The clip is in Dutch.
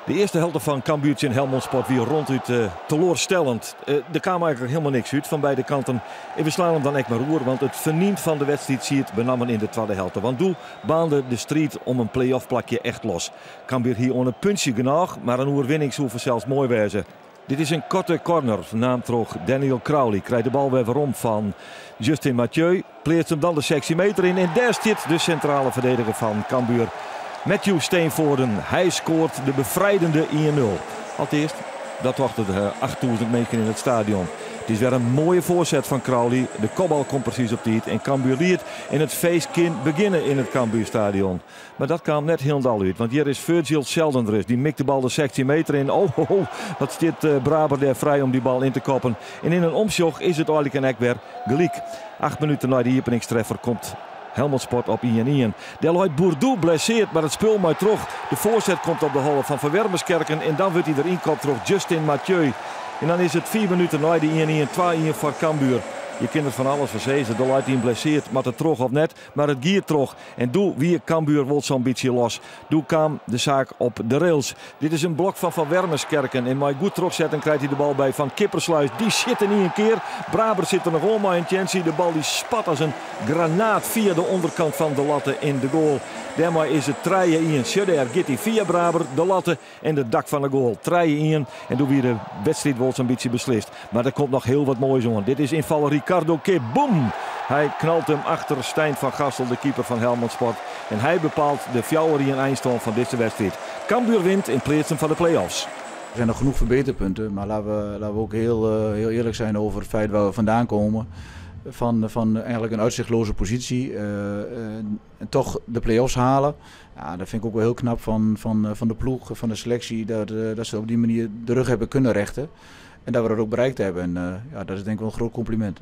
De eerste helft van Cambuurtje en Helmond Sport weer ronduit teleurstellend. Er kwam eigenlijk helemaal niks uit van beide kanten. En we slaan hem dan echt maar roer, want het verniet van de wedstrijd zie het benammen in de tweede helft. Want doe baande de strijd om een play-off plakje echt los. Cambuur hier onder een puntje genoeg, maar een overwinning zou zelfs mooi wezen. Dit is een korte corner, naam terug Daniel Crowley. Krijgt de bal weer om van Justin Mathieu. Pleert hem dan de sectiemeter in. En daar zit de centrale verdediger van Cambuur, Matthew Steenvoorden. Hij scoort de bevrijdende 1-0. Allereerst, dat wachten de 8000 mensen in het stadion. Het is weer een mooie voorzet van Crowley. De kopbal komt precies op tijd. En Cambuur liet in het feest beginnen in het Cambuurstadion. Maar dat kwam net helemaal uit. Want hier is Virgil Sheldon. Die mikt de bal de 16 meter in. Oh, wat zit Braber daar vrij om die bal in te koppen. En in een omsjog is het eigenlijk een ekwer gelijk. 8 minuten na die openingstreffer komt Helmond Sport op 1-1. Deloitte Bourdoux blesseert, maar het spul maar terug. De voorzet komt op de hol van Van Wermerskerken. En dan wordt hij erin kopt terug Justin Mathieu. En dan is het 4 minuten na die 1-1, 2-1 voor Cambuur. Je kunt het van alles verzezen. De Leute die blesseert, maar het terug of net. Maar het giert terug. En doe wie Cambuur wil zo'n beetje los. Doe kwam de zaak op de rails. Dit is een blok van Wermerskerken. En maar goed terugzetten krijgt hij de bal bij Van Kippersluis. Die zit er niet een keer. Braber zit er nog om in Tjensie. De bal die spat als een granaat via de onderkant van de latte in de goal. Daarmee is het 3-1. Schudder gaat hij via Braber, de latte en de dak van de goal. 3-1. En doe weer de wedstrijd wordt zo'n beetje beslist. Maar er komt nog heel wat moois aan. Dit is invaller Ricardo Kip. Boom! Hij knalt hem achter Stijn van Gassel, de keeper van Helmond Sport. En hij bepaalt de fjouwer en eindstand van deze wedstrijd. Cambuur wint in plaats van de play-offs. Er zijn nog genoeg verbeterpunten, maar laten we ook heel eerlijk zijn over het feit waar we vandaan komen. Van eigenlijk een uitzichtloze positie en toch de play-offs halen. Ja, dat vind ik ook wel heel knap van de ploeg, van de selectie, dat ze op die manier de rug hebben kunnen rechten. En dat we dat ook bereikt hebben. En ja, dat is denk ik wel een groot compliment.